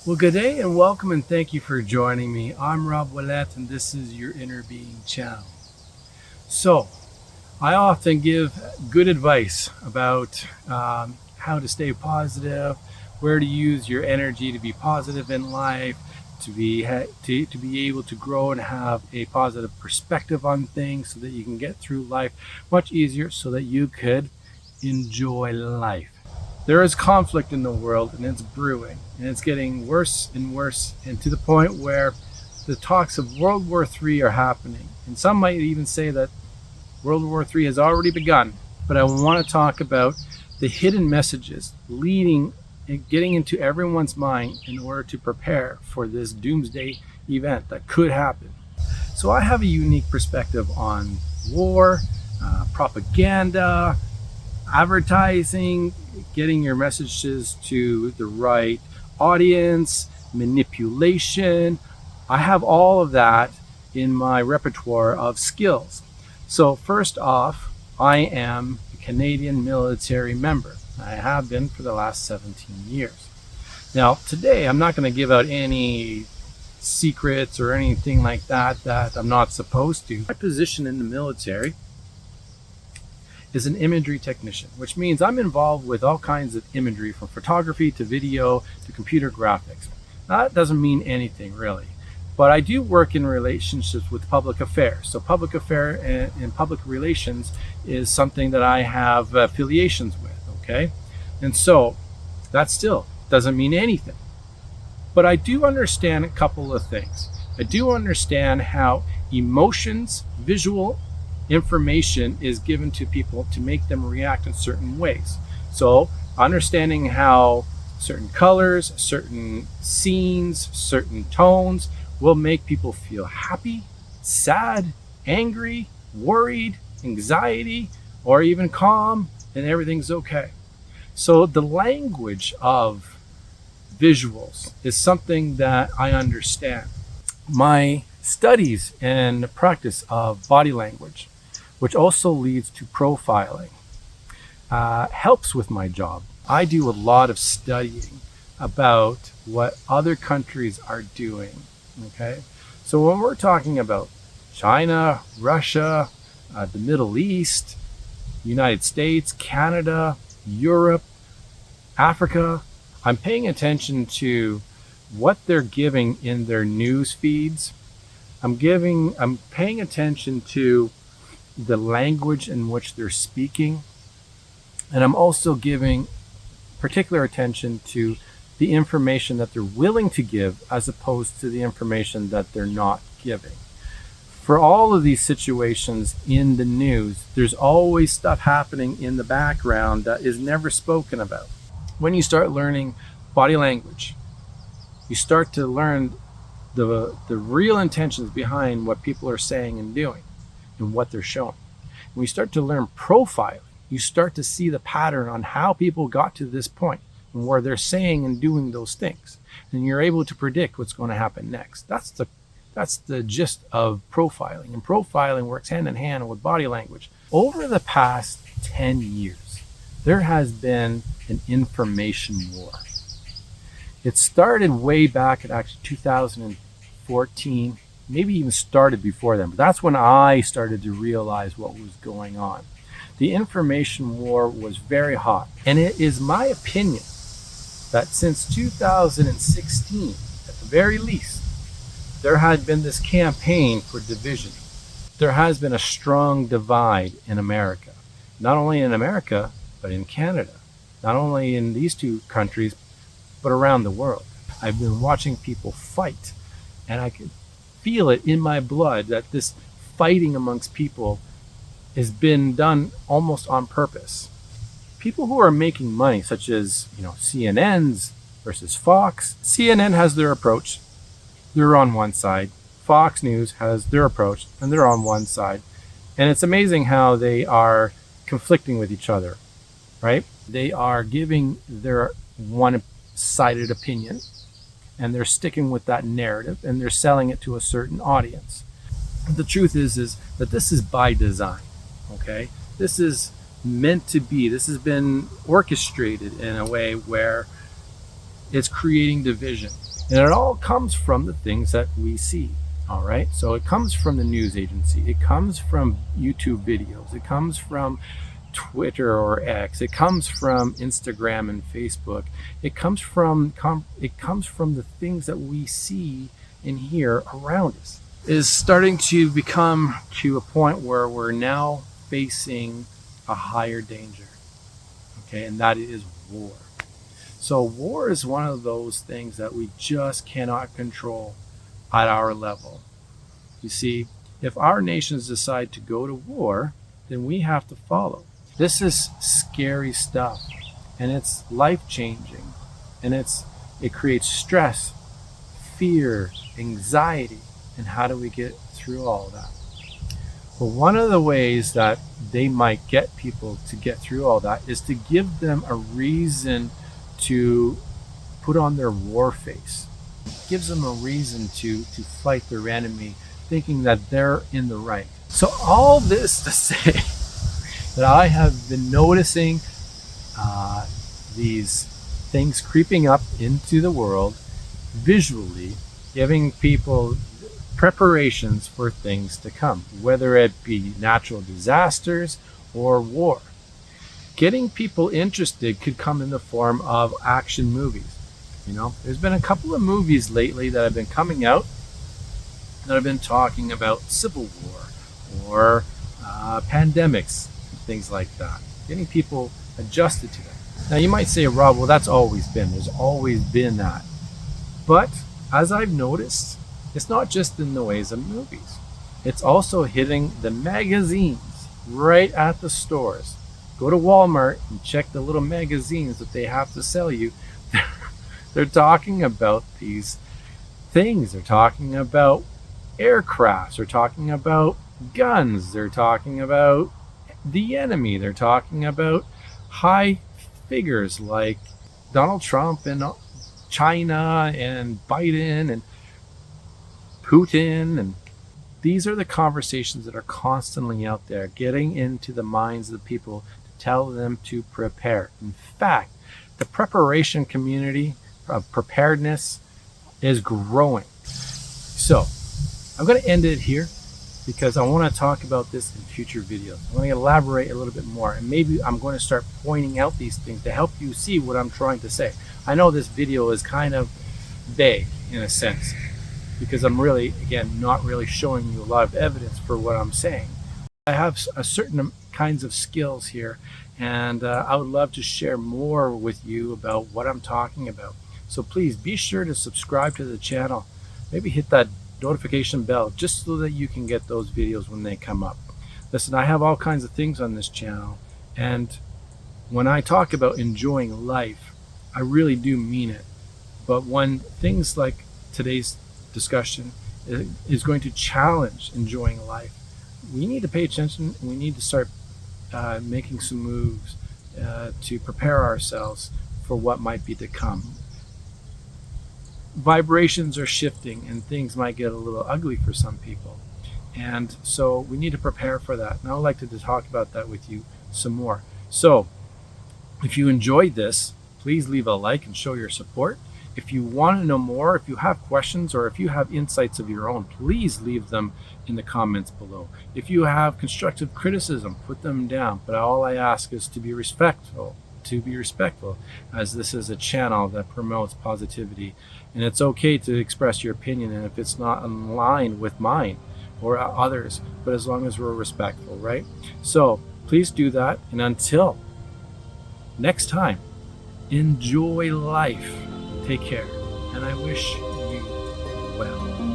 Well, good day and welcome, and thank you for joining me. I'm Rob Willett, and this is your Inner Being channel. So, I often give good advice about how to stay positive, where to use your energy to be positive in life, to be able to grow and have a positive perspective on things, so that you can get through life much easier, so that you could enjoy life. There is conflict in the world, and it's brewing, and it's getting worse and worse, and to the point where the talks of World War III are happening. And some might even say that World War III has already begun. But I want to talk about the hidden messages leading and getting into everyone's mind in order to prepare for this doomsday event that could happen. So I have a unique perspective on war, propaganda, advertising, getting your messages to the right audience, manipulation. I have all of that in my repertoire of skills. So first off, I am a Canadian military member. I have been for the last 17 years. Now, today I'm not going to give out any secrets or anything like that I'm not supposed to. My position in the military is an imagery technician, which means I'm involved with all kinds of imagery, from photography to video to computer graphics. Now, that doesn't mean anything really, but I do work in relationships with public affairs. So public affair and public relations is something that I have affiliations with, okay? And so that still doesn't mean anything. But I do understand a couple of things. I do understand how emotions, visual information is given to people to make them react in certain ways. So understanding how certain colors, certain scenes, certain tones will make people feel happy, sad, angry, worried, anxiety, or even calm, and everything's okay. So the language of visuals is something that I understand. My studies and practice of body language, which also leads to profiling, helps with my job. I do a lot of studying about what other countries are doing, okay? So when we're talking about China, Russia, the Middle East, United States, Canada, Europe, Africa, I'm paying attention to what they're giving in their news feeds. I'm paying attention to the language in which they're speaking. And I'm also giving particular attention to the information that they're willing to give, as opposed to the information that they're not giving. For all of these situations in the news, there's always stuff happening in the background that is never spoken about. When you start learning body language, you start to learn the real intentions behind what people are saying and doing and what they're showing. When you start to learn profiling, you start to see the pattern on how people got to this point and where they're saying and doing those things. And you're able to predict what's going to happen next. That's the gist of profiling. And profiling works hand in hand with body language. Over the past 10 years, there has been an information war. It started way back at actually 2014, maybe even started before then, but that's when I started to realize what was going on. The information war was very hot, and it is my opinion that since 2016, at the very least, there had been this campaign for division. There has been a strong divide in America, not only in America, but in Canada, not only in these two countries, but around the world. I've been watching people fight, and I could feel it in my blood that this fighting amongst people has been done almost on purpose. People who are making money, such as CNN's versus Fox. CNN has their approach, they're on one side. Fox News has their approach, and they're on one side. And it's amazing how they are conflicting with each other, right? They are giving their one-sided opinion, and they're sticking with that narrative, and they're selling it to a certain audience. The truth is that this is by design, okay? This is meant to be. This has been orchestrated in a way where it's creating division. And it all comes from the things that we see. All right. So it comes from the news agency. It comes from YouTube videos. It comes from Twitter or X. It comes from Instagram and Facebook. It comes from the things that we see and hear around us. It is starting to become to a point where we're now facing a higher danger. Okay, and that is war. So war is one of those things that we just cannot control at our level. You see, if our nations decide to go to war, then we have to follow. This is scary stuff, and it's life-changing, and it creates stress, fear, anxiety, and how do we get through all of that? Well, one of the ways that they might get people to get through all that is to give them a reason to put on their war face. It gives them a reason to fight their enemy, thinking that they're in the right. So all this to say that I have been noticing these things creeping up into the world visually, giving people preparations for things to come, whether it be natural disasters or war. Getting people interested could come in the form of action movies. You know, there's been a couple of movies lately that have been coming out that have been talking about civil war or pandemics and things like that, getting people adjusted to that. Now you might say, Rob, well, there's always been that. But as I've noticed, it's not just in the ways of movies. It's also hitting the magazines right at the stores. Go to Walmart and check the little magazines that they have to sell you. They're talking about these things. They're talking about aircrafts. They're talking about guns. They're talking about the enemy. They're talking about high figures like Donald Trump and China and Biden and Putin. And these are the conversations that are constantly out there, getting into the minds of the people to tell them to prepare. In fact, the preparation community of preparedness is growing. So I'm going to end it here because I want to talk about this in future videos. I'm going to elaborate a little bit more, and maybe I'm going to start pointing out these things to help you see what I'm trying to say. I know this video is kind of vague in a sense because I'm really, again, not really showing you a lot of evidence for what I'm saying. I have a certain kinds of skills here, and I would love to share more with you about what I'm talking about. So please be sure to subscribe to the channel. Maybe hit that notification bell just so that you can get those videos when they come up. Listen, I have all kinds of things on this channel, and when I talk about enjoying life, I really do mean it. But when things like today's discussion is going to challenge enjoying life, we need to pay attention, and we need to start making some moves to prepare ourselves for what might be to come. Vibrations are shifting and things might get a little ugly for some people, and so we need to prepare for that, and I would like to talk about that with you some more. So if you enjoyed this, please leave a like and show your support. If you want to know more, if you have questions, or if you have insights of your own, please leave them in the comments below. If you have constructive criticism, put them down, but all I ask is to be respectful, as this is a channel that promotes positivity, and it's okay to express your opinion, and if it's not in line with mine or others, but as long as we're respectful, right? So please do that, and until next time, enjoy life. Take care, and I wish you well.